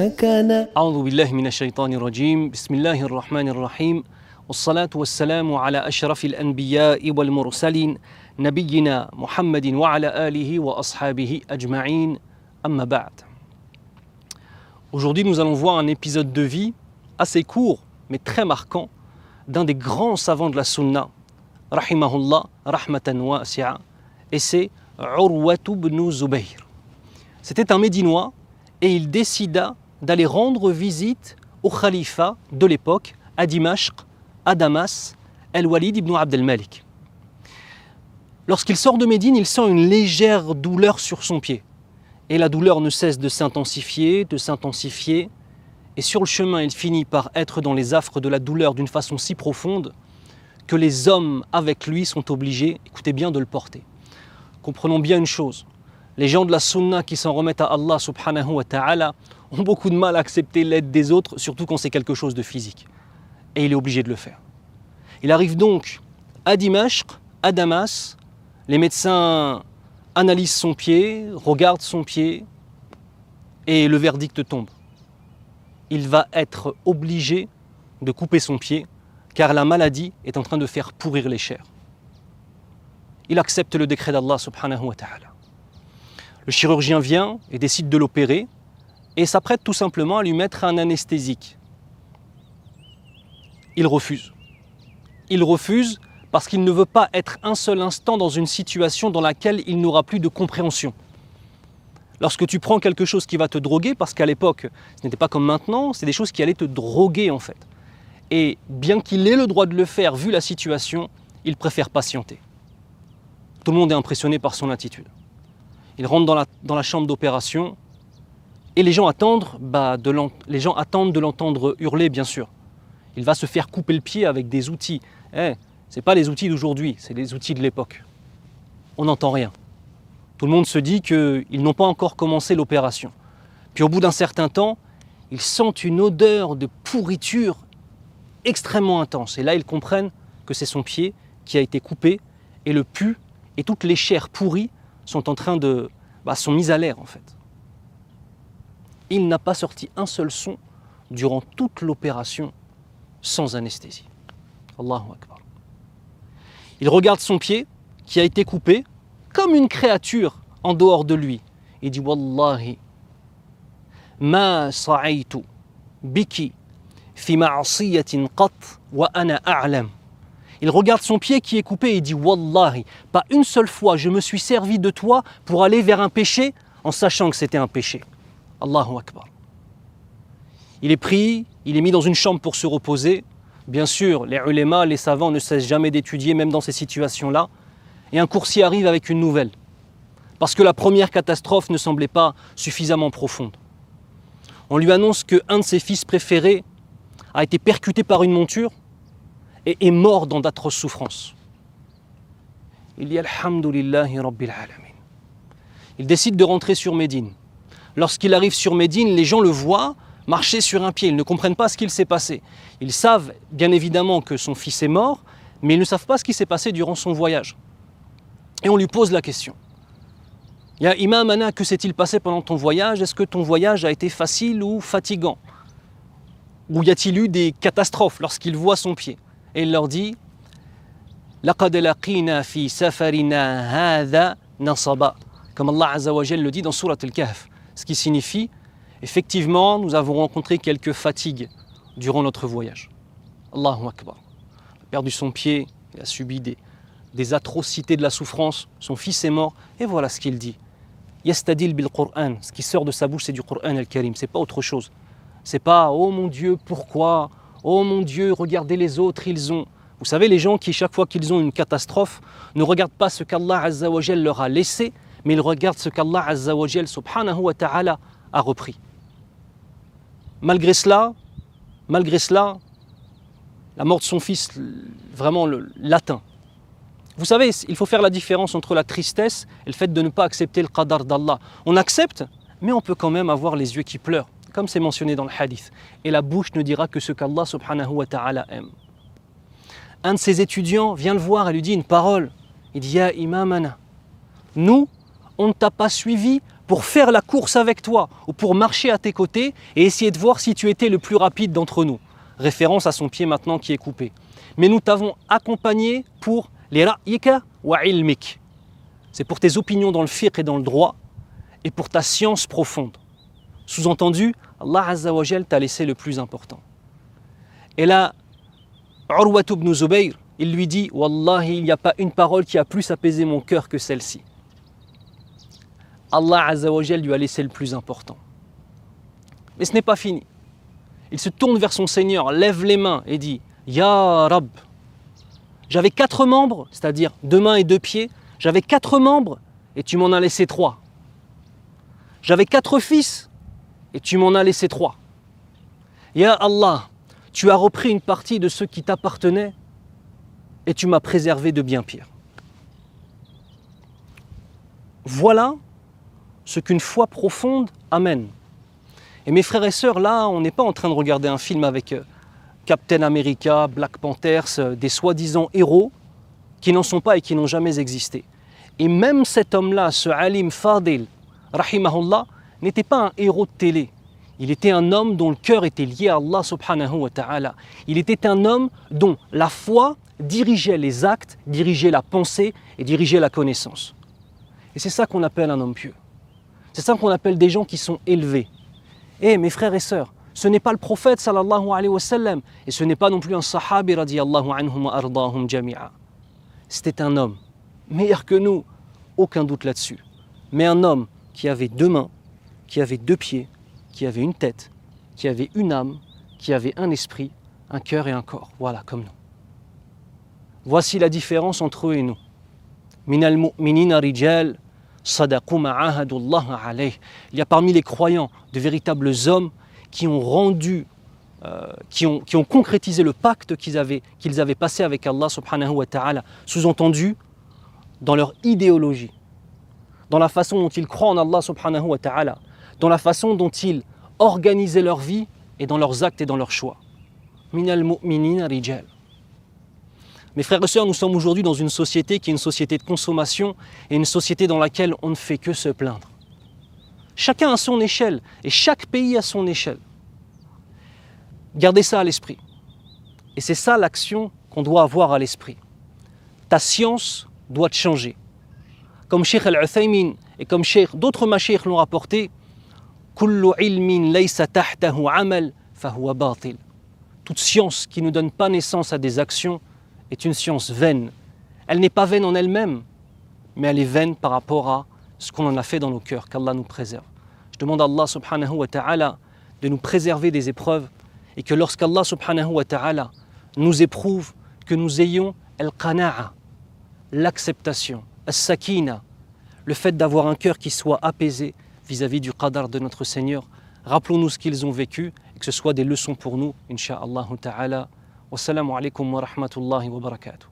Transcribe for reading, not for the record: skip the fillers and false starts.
أعوذ بالله من الشيطان الرجيم بسم الله الرحمن الرحيم والصلاة والسلام على أشرف الأنبياء والمرسلين نبينا محمد وعلى آله وأصحابه أجمعين أما بعد. Aujourd'hui, nous allons voir un épisode de vie assez court, mais très marquant, d'un des grands savants de la Sunna, rahimahullah, rahmatan wasi'a, et c'est Urwatu ibn Zubayr. C'était un Médinois et il décida d'aller rendre visite au khalifa de l'époque, à Dimashq, à Damas, Al-Walid ibn Abd al-Malik. Lorsqu'il sort de Médine, il sent une légère douleur sur son pied. Et la douleur ne cesse de s'intensifier, et sur le chemin, il finit par être dans les affres de la douleur d'une façon si profonde que les hommes avec lui sont obligés, écoutez bien, de le porter. Comprenons bien une chose, les gens de la sunna qui s'en remettent à Allah subhanahu wa ta'ala ont beaucoup de mal à accepter l'aide des autres, surtout quand c'est quelque chose de physique. Et il est obligé de le faire. Il arrive donc à Dimashq, à Damas, les médecins analysent son pied, regardent son pied, et le verdict tombe. Il va être obligé de couper son pied, car la maladie est en train de faire pourrir les chairs. Il accepte le décret d'Allah subhanahu wa ta'ala. Le chirurgien vient et décide de l'opérer, et s'apprête tout simplement à lui mettre un anesthésique. Il refuse. Il refuse parce qu'il ne veut pas être un seul instant dans une situation dans laquelle il n'aura plus de compréhension. Lorsque tu prends quelque chose qui va te droguer, parce qu'à l'époque, ce n'était pas comme maintenant, c'est des choses qui allaient te droguer en fait. Et bien qu'il ait le droit de le faire, vu la situation, il préfère patienter. Tout le monde est impressionné par son attitude. Il rentre dans la chambre d'opération, et les gens attendent de l'entendre hurler, bien sûr. Il va se faire couper le pied avec des outils. Ce n'est pas les outils d'aujourd'hui, c'est les outils de l'époque. On n'entend rien. Tout le monde se dit qu'ils n'ont pas encore commencé l'opération. Puis au bout d'un certain temps, ils sentent une odeur de pourriture extrêmement intense. Et là, ils comprennent que c'est son pied qui a été coupé, et le pus et toutes les chairs pourries sont sont mises à l'air en fait. Il n'a pas sorti un seul son durant toute l'opération sans anesthésie. Allahu Akbar. Il regarde son pied qui a été coupé comme une créature en dehors de lui. Il dit Wallahi, ma sa'aytu biki fi ma'asiyatin qat wa ana a'lam. Il regarde son pied qui est coupé et dit Wallahi, pas une seule fois je me suis servi de toi pour aller vers un péché en sachant que c'était un péché. Allahu Akbar. Il est pris, il est mis dans une chambre pour se reposer. Bien sûr, les ulémas, les savants ne cessent jamais d'étudier, même dans ces situations-là. Et un coursier arrive avec une nouvelle. Parce que la première catastrophe ne semblait pas suffisamment profonde. On lui annonce qu'un de ses fils préférés a été percuté par une monture et est mort dans d'atroces souffrances. Il dit Alhamdulillahi Rabbil Alamin. Il décide de rentrer sur Médine. Lorsqu'il arrive sur Médine, les gens le voient marcher sur un pied. Ils ne comprennent pas ce qu'il s'est passé. Ils savent bien évidemment que son fils est mort, mais ils ne savent pas ce qui s'est passé durant son voyage. Et on lui pose la question. Ya Imam Ana, que s'est-il passé pendant ton voyage? Est-ce que ton voyage a été facile ou fatigant? Ou y a-t-il eu des catastrophes lorsqu'il voit son pied? Et il leur dit Laqad laqina fi safarina hadha nasaba. Comme Allah Azza wa Jal le dit dans Surat Al-Kahf. Ce qui signifie, effectivement, nous avons rencontré quelques fatigues durant notre voyage. Allahu Akbar. Il a perdu son pied, il a subi des atrocités de la souffrance, son fils est mort, et voilà ce qu'il dit. Yastadil bil Qur'an, ce qui sort de sa bouche, c'est du Qur'an al-Karim, c'est pas autre chose. C'est pas « Oh mon Dieu, pourquoi ? Oh mon Dieu, regardez les autres, ils ont… » Vous savez, les gens qui, chaque fois qu'ils ont une catastrophe, ne regardent pas ce qu'Allah Azza wa Jal leur a laissé, mais ils regardent ce qu'Allah Azza wa Jal subhanahu wa ta'ala a repris. Malgré cela, la mort de son fils vraiment l'atteint. Vous savez, il faut faire la différence entre la tristesse et le fait de ne pas accepter le qadar d'Allah. On accepte, mais on peut quand même avoir les yeux qui pleurent, comme c'est mentionné dans le hadith. Et la bouche ne dira que ce qu'Allah subhanahu wa ta'ala aime. Un de ses étudiants vient le voir et lui dit une parole. Il dit « Ya imamana, nous, on ne t'a pas suivi pour faire la course avec toi ou pour marcher à tes côtés et essayer de voir si tu étais le plus rapide d'entre nous. Référence à son pied maintenant qui est coupé. Mais nous t'avons accompagné pour les ra'yika wa ilmik. C'est pour tes opinions dans le fiqh et dans le droit et pour ta science profonde. Sous-entendu, Allah Azza wa Jal t'a laissé le plus important. Et là, Urwa ibn Zubayr, il lui dit « Wallahi, il n'y a pas une parole qui a plus apaisé mon cœur que celle-ci. » Allah Azza wa Jal lui a laissé le plus important. Mais ce n'est pas fini. Il se tourne vers son Seigneur, lève les mains et dit « Ya Rab, j'avais 4 membres, c'est-à-dire 2 mains et 2 pieds, j'avais 4 membres et tu m'en as laissé 3. J'avais 4 fils et tu m'en as laissé 3. Ya Allah, tu as repris une partie de ceux qui t'appartenaient et tu m'as préservé de bien pire. » Voilà ce qu'une foi profonde amène. Et mes frères et sœurs, là, on n'est pas en train de regarder un film avec Captain America, Black Panthers, des soi-disant héros qui n'en sont pas et qui n'ont jamais existé. Et même cet homme-là, ce Alim Fadil, rahimahullah, n'était pas un héros de télé. Il était un homme dont le cœur était lié à Allah subhanahu wa ta'ala. Il était un homme dont la foi dirigeait les actes, dirigeait la pensée et dirigeait la connaissance. Et c'est ça qu'on appelle un homme pieux. C'est ça qu'on appelle des gens qui sont élevés. Et mes frères et sœurs, ce n'est pas le prophète sallallahu alayhi wa sallam et ce n'est pas non plus un sahabi radiyallahu anhum wa ardahum jami'a. C'était un homme meilleur que nous, aucun doute là-dessus. Mais un homme qui avait 2 mains, qui avait 2 pieds, qui avait une tête, qui avait une âme, qui avait un esprit, un cœur et un corps. Voilà, comme nous. Voici la différence entre eux et nous. Minal mu'minina rijal sadaqu ma'ahadullah alayh. Il y a parmi les croyants de véritables hommes qui ont rendu, qui ont concrétisé le pacte qu'ils avaient passé avec Allah subhanahu wa ta'ala, sous-entendu dans leur idéologie, dans la façon dont ils croient en Allah subhanahu wa ta'ala, dans la façon dont ils organisaient leur vie et dans leurs actes et dans leurs choix. Minal mu'minina rijal. Mes frères et sœurs, nous sommes aujourd'hui dans une société qui est une société de consommation et une société dans laquelle on ne fait que se plaindre. Chacun à son échelle et chaque pays à son échelle. Gardez ça à l'esprit. Et c'est ça l'action qu'on doit avoir à l'esprit. Ta science doit te changer. Comme Cheikh Al-Uthaymin et comme d'autres mashayikh l'ont rapporté, Kullu ilmin laysa tahtahu amal fahuwa batil. Toute science qui ne donne pas naissance à des actions est une science vaine. Elle n'est pas vaine en elle-même, mais elle est vaine par rapport à ce qu'on en a fait dans nos cœurs, qu'Allah nous préserve. Je demande à Allah subhanahu wa ta'ala de nous préserver des épreuves et que lorsqu'Allah subhanahu wa ta'ala nous éprouve, que nous ayons al-qana'a, l'acceptation, as-sakina, le fait d'avoir un cœur qui soit apaisé vis-à-vis du qadar de notre Seigneur. Rappelons-nous ce qu'ils ont vécu et que ce soit des leçons pour nous, incha'Allah ta'ala. Wassalamu alaikum wa rahmatullahi wa barakatuh.